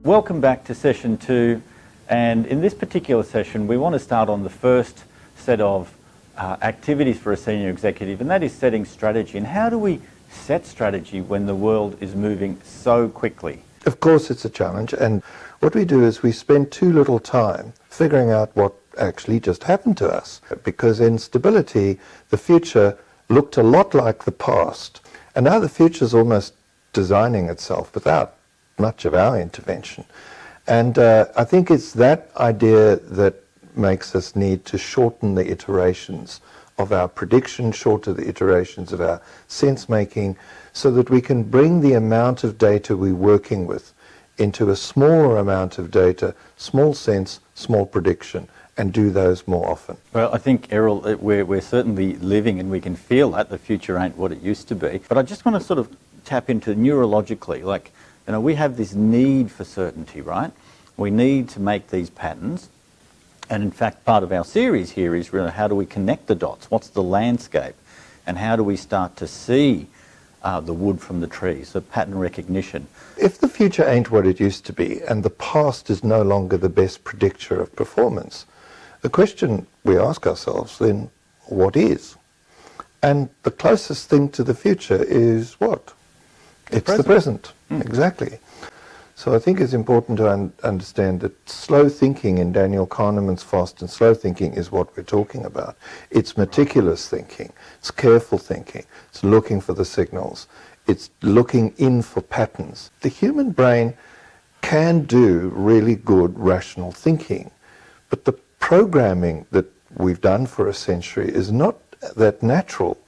Welcome back to session 2, and in this particular session we want to start on the first set of activities for a senior executive, and that is setting strategy. And how do we set strategy when the world is moving so quickly? Of course it's a challenge, and what we do is we spend too little time figuring out what actually just happened to us, because in stability the future looked a lot like the past, and now the future is almost designing itself without much of our intervention. And I think it's that idea that makes us need to shorten the iterations of our prediction, shorten the iterations of our sense-making, so that we can bring the amount of data we're working with into a smaller amount of data, small sense, small prediction, and do those more often. Well, I think, Errol, we're certainly living, and we can feel that the future ain't what it used to be. But I just want to sort of tap into neurologically, like, you know, we have this need for certainty, right? We need to make these patterns. And in fact, part of our series here is really how do we connect the dots? What's the landscape? And how do we start to see the wood from the trees, so pattern recognition? If the future ain't what it used to be, and the past is no longer the best predictor of performance, the question we ask ourselves then, what is? And the closest thing to the future is what? It's the present. Exactly. So I think it's important to understand that slow thinking in Daniel Kahneman's Fast and Slow Thinking is what we're talking about. It's meticulous thinking, it's careful thinking, it's looking for the signals, it's looking in for patterns. The human brain can do really good rational thinking, but the programming that we've done for a century is not that natural.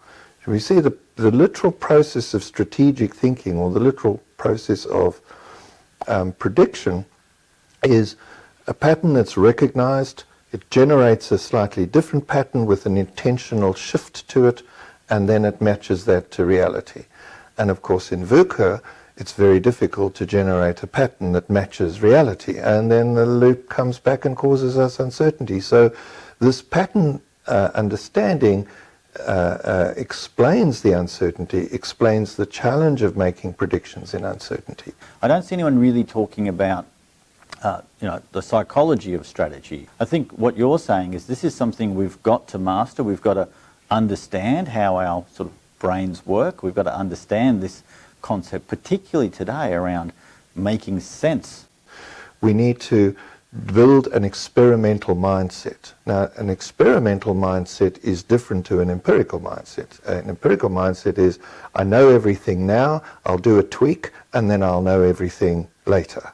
We see the literal process of strategic thinking, or the literal process of prediction, is a pattern that's recognized. It generates a slightly different pattern with an intentional shift to it, and then it matches that to reality. And of course in VUCA it's very difficult to generate a pattern that matches reality, and then the loop comes back and causes us uncertainty. So this pattern understanding explains the uncertainty, explains the challenge of making predictions in uncertainty. I don't see anyone really talking about the psychology of strategy. I think what you're saying is this is something we've got to master. We've got to understand how our sort of brains work. We've got to understand this concept, particularly today, around making sense. We need to build an experimental mindset. Now, an experimental mindset is different to an empirical mindset. An empirical mindset is, I know everything now, I'll do a tweak, and then I'll know everything later.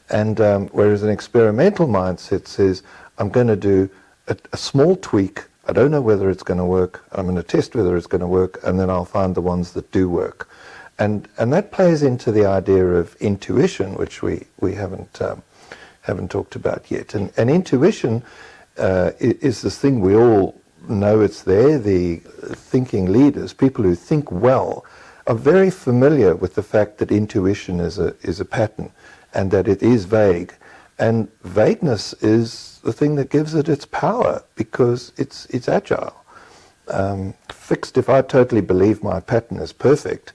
And whereas an experimental mindset says, I'm going to do a small tweak, I don't know whether it's going to work, I'm going to test whether it's going to work, and then I'll find the ones that do work. And that plays into the idea of intuition, which we haven't talked about yet. And intuition is this thing we all know it's there. The thinking leaders, people who think well, are very familiar with the fact that intuition is a pattern, and that it is vague. And vagueness is the thing that gives it its power, because it's agile. Fixed, if I totally believe my pattern is perfect,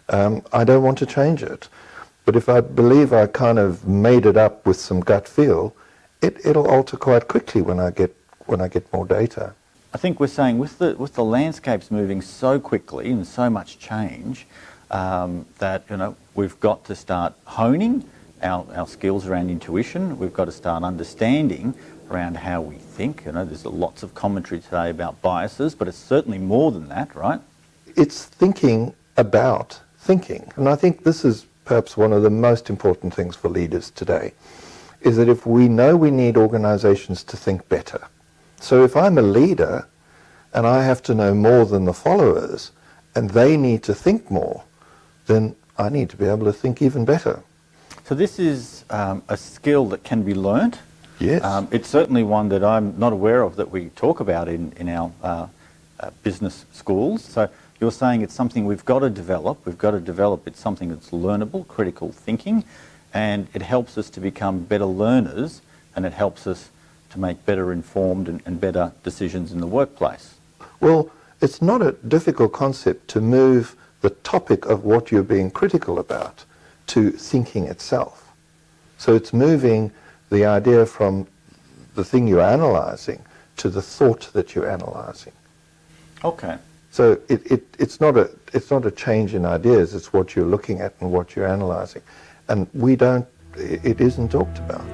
I don't want to change it. But if I believe I kind of made it up with some gut feel, it'll alter quite quickly when I get more data. I think we're saying with the landscapes moving so quickly and so much change, that we've got to start honing our skills around intuition. We've got to start understanding around how we think. There's lots of commentary today about biases, but it's certainly more than that, right? It's thinking about thinking. And I think this is perhaps one of the most important things for leaders today, is that if we know we need organizations to think better. So if I'm a leader and I have to know more than the followers, and they need to think more, then I need to be able to think even better. So this is a skill that can be learnt. Yes. It's certainly one that I'm not aware of that we talk about in our business schools. So you're saying it's something we've got to develop. It's something that's learnable, critical thinking, and it helps us to become better learners, and it helps us to make better informed and better decisions in the workplace. Well, it's not a difficult concept to move the topic of what you're being critical about to thinking itself. So it's moving the idea from the thing you're analysing to the thought that you're analysing. Okay. So it's not a change in ideas, it's what you're looking at and what you're analysing. And it isn't talked about.